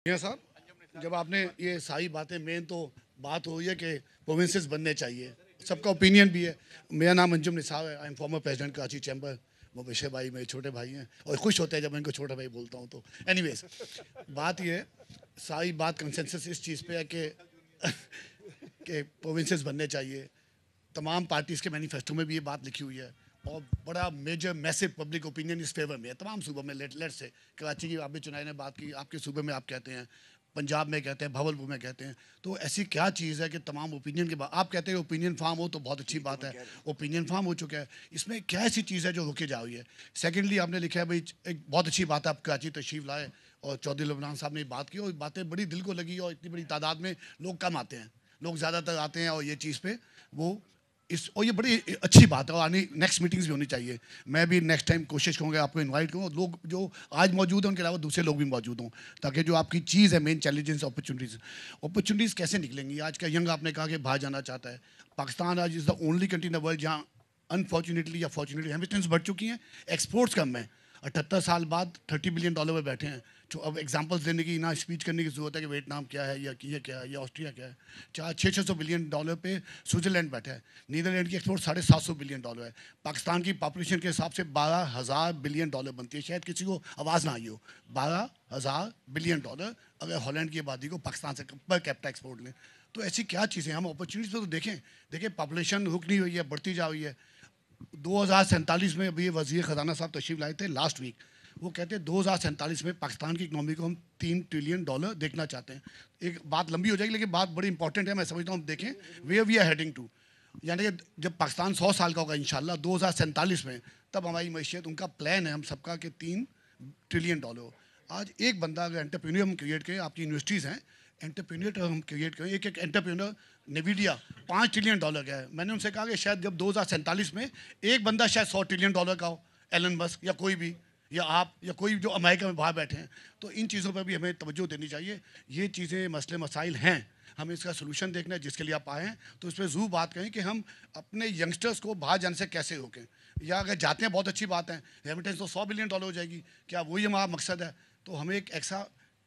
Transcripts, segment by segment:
मियां साहब, जब आपने ये सारी बातें मेन तो बात हो रही है कि प्रोविंसेस बनने चाहिए, सबका ओपिनियन भी है। मेरा नाम अंजुम निसार है, I am former president Karachi chamber. वो विषय भाई मेरे छोटे भाई हैं और खुश होते हैं जब मैं इनको छोटा भाई बोलता हूँ। तो एनीवेज, बात ये है, सारी बात कंसेंसस इस चीज़ पे है कि कि प्रोविंसेस बनने चाहिए। तमाम पार्टीज़ के मैनिफेस्टो में भी ये बात लिखी हुई है और बड़ा मेजर मैसिव पब्लिक ओपिनियन इस फेवर में है तमाम सूबों में। लेट से कराची की आप भी चुनाव ने बात की, आपके सूबे में आप कहते हैं, पंजाब में कहते हैं, भावलपुर में कहते हैं। तो ऐसी क्या चीज़ है कि तमाम ओपिनियन के बाद आप कहते हैं ओपिनियन फार्म हो, तो बहुत अच्छी बात है, ओपिनियन फार्म हो चुका है। इसमें क्या ऐसी चीज़ है जो रुके जा रही है? सेकेंडली, आपने लिखा है भाई, एक बहुत अच्छी बात है आप कराची तशरीफ लाए और चौधरी लबनान साहब ने बात की और बातें बड़ी दिल को लगी और इतनी बड़ी तादाद में लोग कम आते हैं, लोग ज़्यादातर आते हैं और ये चीज़ पे वो इस और ये बड़ी अच्छी बात है और आने नेक्स्ट मीटिंग्स भी होनी चाहिए। मैं भी नेक्स्ट टाइम कोशिश करूँगा आपको इनवाइट करूँ, लोग जो आज मौजूद हैं उनके अलावा दूसरे लोग भी मौजूद हों, ताकि जो आपकी चीज़ है मेन चैलेंजेस अपॉर्चुनिटीज़ कैसे निकलेंगी। आज का यंग आपने कहा कि बाहर जाना चाहता है। पाकिस्तान आज is the only country in the world जहाँ अनफॉर्चुनेटली या फॉर्चुनेटली रेमिटेंस बढ़ चुकी हैं, एक्सपोर्ट्स कम है। 78 साल बाद $30 बिलियन में बैठे हैं। तो अब एग्जांपल्स देने की ना स्पीच करने की ज़रूरत है कि वियतनाम क्या है या ये क्या है या ऑस्ट्रिया क्या है। 600 बिलियन डॉलर पे स्विट्ज़रलैंड बैठा है। नीदरलैंड की एक्सपोर्ट $750 बिलियन है। पाकिस्तान की पॉपुलेशन के हिसाब से $12,000 बिलियन बनती है। शायद किसी को आवाज़ ना आई हो, $12,000 बिलियन अगर हॉलैंड की आबादी को पाकिस्तान से पर कैपिटा एक्सपोर्ट लें। तो ऐसी क्या चीज़ें, हम अपॉर्चुनिटीज़ तो देखें पॉपुलेशन रुक नहीं हुई है, बढ़ती जा रही है। 2047 में अभी वज़ीर ख़जाना साहब तशरीफ लाए थे लास्ट वीक। वो कहते हैं 2047 में पाकिस्तान की इकनॉमी को हम $3 ट्रिलियन देखना चाहते हैं। एक बात लंबी हो जाएगी लेकिन बात बड़ी इंपॉर्टेंट है, मैं समझता हूँ। देखें where we are heading to, यानी कि जब पाकिस्तान 100 साल का होगा इंशाल्लाह 2047 में, तब हमारी मैशियत, उनका प्लान है हम सबका कि $3 ट्रिलियन हो। आज एक बंदा अगर एंटरप्रेन्योर हम क्रिएट करें, आपकी यूनिवर्सिटीज़ हैं, एंटरप्रेन्योर हम क्रिएट करें, एक एंटरप्रेन्योर नेविडिया $5 ट्रिलियन का है। मैंने उनसे कहा कि शायद जब 2047 में एक बंदा शायद $100 ट्रिलियन का हो, एलन मस्क या कोई भी, या आप या कोई जो अमेरिका में बाहर बैठे हैं। तो इन चीज़ों पर भी हमें तवज्जो देनी चाहिए। ये चीज़ें मसले मसाइल हैं, हमें इसका सोल्यूशन देखना है। जिसके लिए आप आए हैं तो इस पर ज़रूर बात करें कि हम अपने यंगस्टर्स को बाहर जाने से कैसे रोकें, या अगर जाते हैं बहुत अच्छी बात है, रेमिटेंस तो $100 बिलियन हो जाएगी, क्या वही हमारा मकसद है? तो हमें एक ऐसा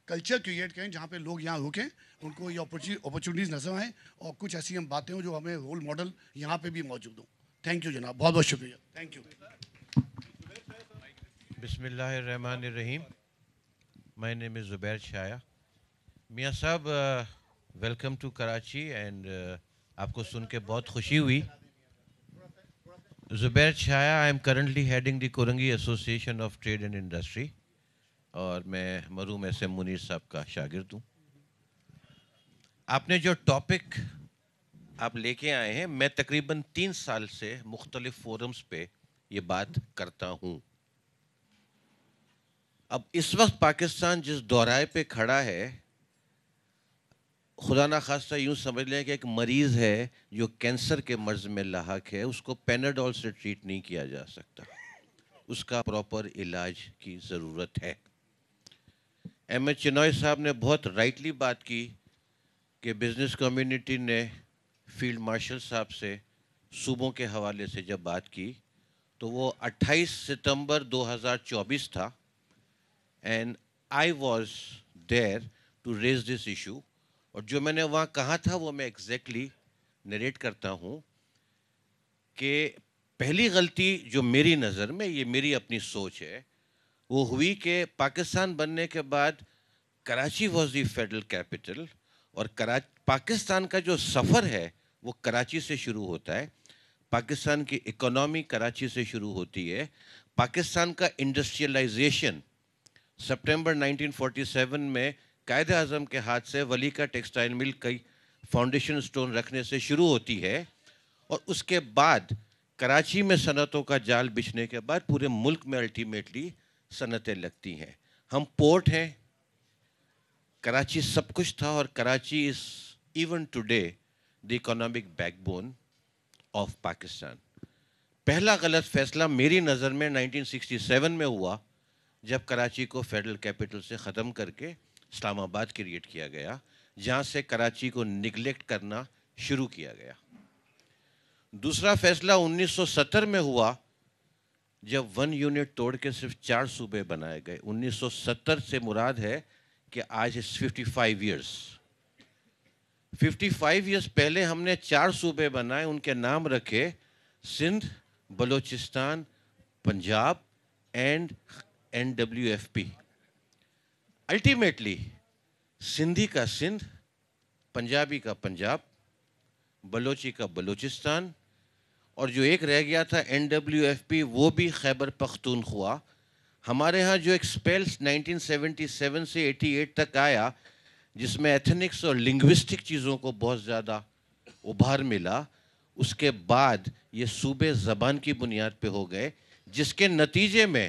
कल्चर क्रिएट करें जहाँ पे लोग यहाँ रुकें, उनको ये अपॉर्चुनिटीज़ नजर आएँ और कुछ ऐसी हम बातें हों जो हमें रोल मॉडल यहाँ पे भी मौजूद हों। थैंक यू जनाब, बहुत बहुत शुक्रिया, थैंक यू। बिस्मिल्लाहिर्रहमानिर्रहीम। My name is Zubair Chaya. मियाँ साहब, वेलकम टू कराची एंड आपको सुन के बहुत खुशी हुई। Zubair Chhaya, I am currently heading the Korangi association of trade and industry और मैं मरूम एस एम मुनीर साहब का शागिर्द हूँ। आपने जो टॉपिक आप लेके आए हैं, मैं तकरीबन 3 साल से मुख्तलिफ फोरम्स पे ये बात करता हूँ। अब इस वक्त पाकिस्तान जिस दौराए पे खड़ा है, खुदा ना खास्ता यूँ समझ लें कि एक मरीज़ है जो कैंसर के मर्ज़ में लाहक है, उसको पैनाडोल से ट्रीट नहीं किया जा सकता, उसका प्रॉपर इलाज की ज़रूरत है। एम एच चिनॉय साहब ने बहुत राइटली बात की कि बिज़नेस कम्युनिटी ने फील्ड मार्शल साहब से सूबों के हवाले से जब बात की तो वो 28 सितंबर 2024 था and I was there to raise this issue. और जो मैंने वहाँ कहा था वो मैं एग्जैक्टली नरेट करता हूँ कि पहली गलती जो मेरी नज़र में, ये मेरी अपनी सोच है, वो हुई कि पाकिस्तान बनने के बाद Karachi was the federal capital और पाकिस्तान का जो सफ़र है वो कराची से शुरू होता है। पाकिस्तान की इकोनॉमी कराची से शुरू होती है। पाकिस्तान का इंडस्ट्रियलाइजेशन सितंबर 1947 में कायद आज़म के हाथ से वली का टेक्सटाइल मिल कई फाउंडेशन स्टोन रखने से शुरू होती है और उसके बाद कराची में सनतों का जाल बिछने के बाद पूरे मुल्क में अल्टीमेटली सनतें लगती हैं। हम पोर्ट हैं, कराची सब कुछ था और Karachi is even today the economic backbone of Pakistan. पहला गलत फैसला मेरी नज़र में 1967 में हुआ जब कराची को फेडरल कैपिटल से ख़त्म करके इस्लामाबाद क्रिएट किया गया, जहाँ से कराची को निगलेक्ट करना शुरू किया गया। दूसरा फैसला 1970 में हुआ जब 1 यूनिट तोड़ के सिर्फ 4 सूबे बनाए गए। 1970 से मुराद है کہ آج 55 ایئرس 55 ایئرس پہلے ہم نے 4 صوبے بنائے, ان کے نام رکھے Sindh, Balochistan, Punjab and NWFP. Ultimately Sindhi کا سندھ, پنجابی کا پنجاب, بلوچی کا بلوچستان, اور جو ایک رہ گیا تھا NWFP وہ بھی خیبر پختونخوا. ہمارے ہاں جو ایک اسپیل 1977 سے 88 تک آیا جس میں ایتھنکس اور لنگوسٹک چیزوں کو بہت زیادہ ابھار ملا, اس کے بعد یہ صوبے زبان کی بنیاد پہ ہو گئے, جس کے نتیجے میں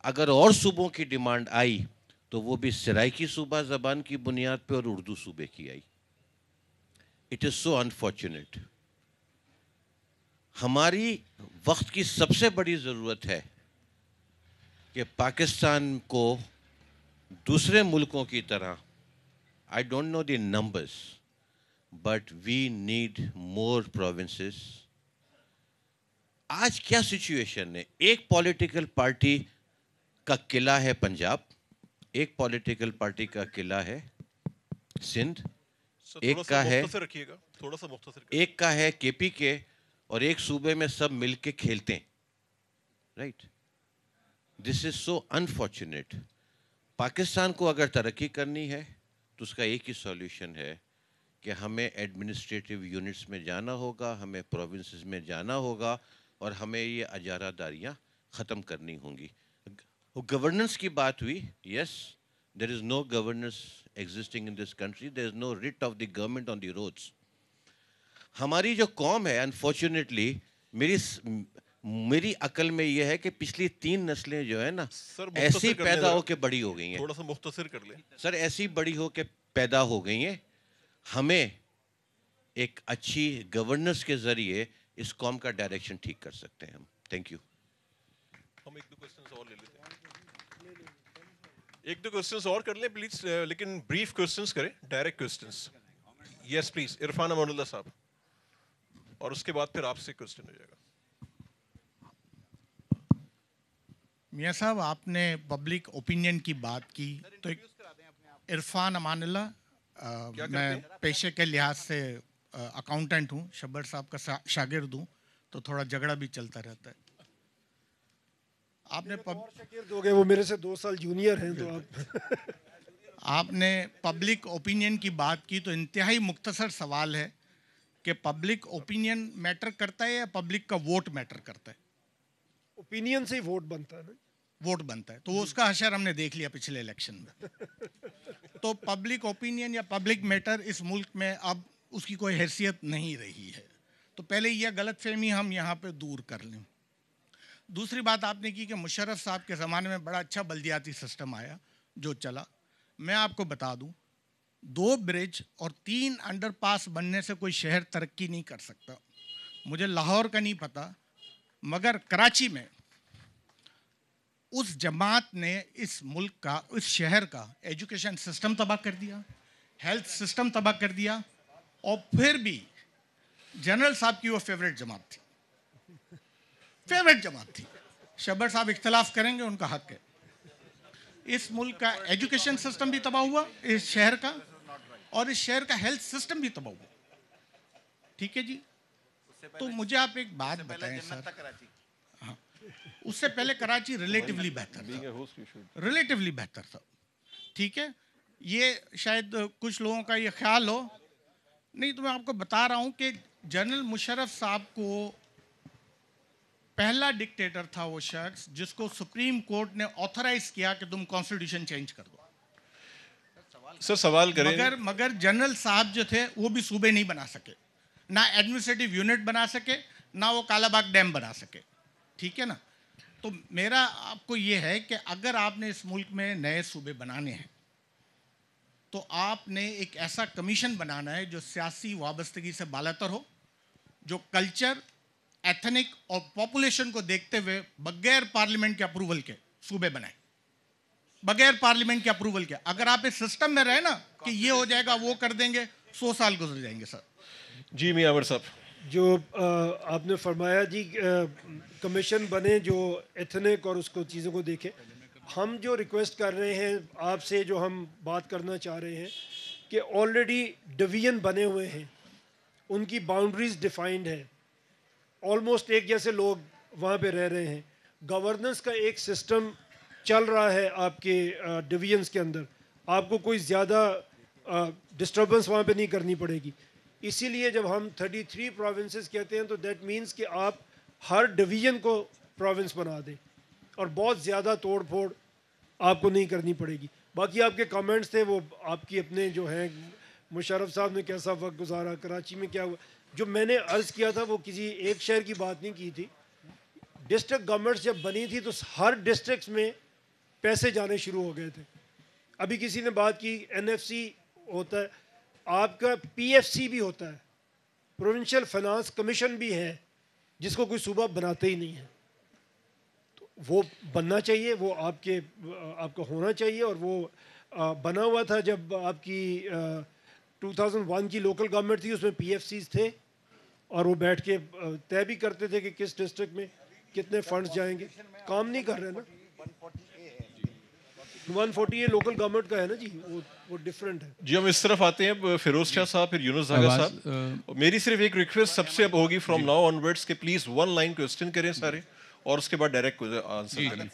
اگر اور صوبوں کی ڈیمانڈ آئی تو وہ بھی سرائیکی صوبہ زبان کی بنیاد پہ اور اردو صوبے کی آئی. It is so unfortunate. ہماری وقت کی سب سے بڑی ضرورت ہے کہ پاکستان کو دوسرے ملکوں کی طرح, I don't know the numbers, but we need more provinces. آج کیا سچویشن ہے؟ ایک پولیٹیکل پارٹی کا قلعہ ہے پنجاب, ایک پولیٹیکل پارٹی کا قلعہ ہے سندھ, ایک کا ہے ایک کا ہے KPK, اور ایک صوبے میں سب مل کے کھیلتے ہیں. رائٹ, دس از سو انفارچونیٹ. پاکستان کو اگر ترقی کرنی ہے تو اس کا ایک ہی سولوشن ہے کہ ہمیں ایڈمنسٹریٹو یونٹس میں جانا ہوگا, ہمیں پروونسز میں جانا ہوگا, اور ہمیں یہ اجارہ داریاں ختم کرنی ہوں گی. گورننس کی بات ہوئی, yes, there is no governance existing in this country, there is no writ of the government on the roads. ہماری جو قوم ہے انفارچونیٹلی, میری عقل میں یہ ہے کہ پچھلی 3 نسلیں جو ہے نا ایسی پیدا ہو کے بڑی ہو گئی ہیں. تھوڑا سا مختصر کر لیں سر, ایسی بڑی ہو کے پیدا ہو گئی ہیں. ہمیں ایک اچھی گورننس کے ذریعے اس قوم کا ڈائریکشن ٹھیک کر سکتے ہیں ہم. Thank you. ہم 1-2 کوسچنز اور لے لیتے ہیں, 1-2 کوسچنز اور کر لیں پلیز, لیکن بریف کوسچنز کریں, direct questions. Yes please, Irfan Aman Ullah صاحب, اور اس کے بعد پھر آپ سے کوسچن ہو جائے گا. میاں صاحب, آپ نے پبلک اوپینین کی بات کی تو عرفان امان اللہ, میں پیشے کے لحاظ سے اکاؤنٹنٹ ہوں, شبر صاحب کا شاگرد ہوں, تو تھوڑا جھگڑا بھی چلتا رہتا ہے. وہ میرے سے 2 سال جونیئر ہیں, تو آپ نے پبلک اوپینین کی بات کی, تو انتہائی مختصر سوال ہے کہ پبلک اوپینین میٹر کرتا ہے یا پبلک کا ووٹ میٹر کرتا ہے؟ اوپینین سے ہی ووٹ بنتا ہے نا. ووٹ بنتا ہے, تو اس کا حشر ہم نے دیکھ لیا پچھلے الیکشن میں. تو پبلک اوپینین یا پبلک میٹر اس ملک میں اب اس کی کوئی حیثیت نہیں رہی ہے. تو پہلے یہ غلط فہمی ہم یہاں پہ دور کر لیں. دوسری بات آپ نے کی کہ مشرف صاحب کے زمانے میں بڑا اچھا بلدیاتی سسٹم آیا جو چلا. میں آپ کو بتا دوں, 2 برج اور 3 انڈر پاس بننے سے کوئی شہر ترقی نہیں کر سکتا. مجھے لاہور کا نہیں پتا, مگر کراچی میں اس جماعت نے اس ملک کا, اس شہر کا ایجوکیشن سسٹم تباہ کر دیا, ہیلتھ سسٹم تباہ کر دیا, اور پھر بھی جنرل صاحب کی وہ فیوریٹ جماعت تھی, فیوریٹ جماعت تھی. شبر صاحب اختلاف کریں گے, ان کا حق ہے. اس ملک کا ایجوکیشن سسٹم بھی تباہ ہوا اس شہر کا, اور اس شہر کا ہیلتھ سسٹم بھی تباہ ہوا. ٹھیک ہے جی. تو مجھے آپ ایک بات بتائیں سر, ہاں, اس سے پہلے کراچی ریلیٹیولی بہتر تھا, ریلیٹیولی بہتر تھا. ٹھیک ہے, یہ شاید کچھ لوگوں کا یہ خیال ہو, نہیں تو میں آپ کو بتا رہا ہوں کہ جنرل مشرف صاحب کو پہلا ڈکٹیٹر تھا وہ شخص جس کو سپریم کورٹ نے آتھرائز کیا کہ تم کانسٹیٹیوشن چینج کر دو. سر سوال کریں. مگر جنرل صاحب جو تھے وہ بھی صوبے نہیں بنا سکے, نہ ایڈمنسٹریٹو یونٹ بنا سکے, نہ وہ کالا باغ ڈیم بنا سکے. ٹھیک ہے نا. تو میرا آپ کو یہ ہے کہ اگر آپ نے اس ملک میں نئے صوبے بنانے ہیں تو آپ نے ایک ایسا کمیشن بنانا ہے جو سیاسی وابستگی سے بالاتر ہو, جو کلچر, ایتھنک اور پاپولیشن کو دیکھتے ہوئے بغیر پارلیمنٹ کے اپروول کے صوبے بنائیں, بغیر پارلیمنٹ کے اپروول کے. اگر آپ اس سسٹم میں رہے نا کہ یہ ہو جائے گا, وہ کر دیں گے, 100 سال گزر جائیں گے. سر جی میاں عمر صاحب, جو آپ نے فرمایا جی کمیشن بنے جو ایتھنک اور اس کو چیزوں کو دیکھے, ہم جو ریکویسٹ کر رہے ہیں آپ سے, جو ہم بات کرنا چاہ رہے ہیں کہ آلریڈی ڈویژن بنے ہوئے ہیں, ان کی باؤنڈریز ڈیفائنڈ ہے, آلموسٹ ایک جیسے لوگ وہاں پہ رہ رہے ہیں, گورننس کا ایک سسٹم چل رہا ہے آپ کے ڈویژنس کے اندر, آپ کو کوئی زیادہ ڈسٹربنس وہاں پہ نہیں کرنی پڑے گی. اسی لیے جب ہم 33 پروونسز کہتے ہیں تو دیٹ مینس کہ آپ ہر ڈویژن کو پروونس بنا دیں اور بہت زیادہ توڑ پھوڑ آپ کو نہیں کرنی پڑے گی. باقی آپ کے کامنٹس تھے وہ آپ کی اپنے جو ہیں, مشرف صاحب نے کیسا وقت گزارا, کراچی میں کیا ہوا, جو میں نے عرض کیا تھا وہ کسی ایک شہر کی بات نہیں کی تھی. ڈسٹرکٹ گورنمنٹس جب بنی تھی تو ہر ڈسٹرکٹس میں پیسے جانے شروع ہو گئے تھے. ابھی کسی نے بات کی این ایف سی ہوتا ہے, آپ کا پی ایف سی بھی ہوتا ہے, پروونشل فائنانس کمیشن بھی ہے, جس کو کوئی صوبہ بناتے ہی نہیں ہے. تو وہ بننا چاہیے, وہ آپ کا ہونا چاہیے, اور وہ بنا ہوا تھا جب آپ کی 2001 کی لوکل گورنمنٹ تھی, اس میں پی ایف سیز تھے, اور وہ بیٹھ کے طے بھی کرتے تھے کہ کس ڈسٹرکٹ میں کتنے فنڈز جائیں گے. کام نہیں کر رہے نا, 140 لوکل گورنمنٹ کا ہے نا جی, وہ ڈفرینٹ ہے. جی ہم اس طرف آتے ہیں, فیروز شاہ صاحب پھر یونس زاگا صاحب. میری صرف ایک ریکویسٹ سب سے اب ہوگی فرام ناؤ آن ورڈس کہ پلیز 1 لائن کوسچن کریں سارے, اور اس کے بعد ڈائریکٹ آنسر کریں.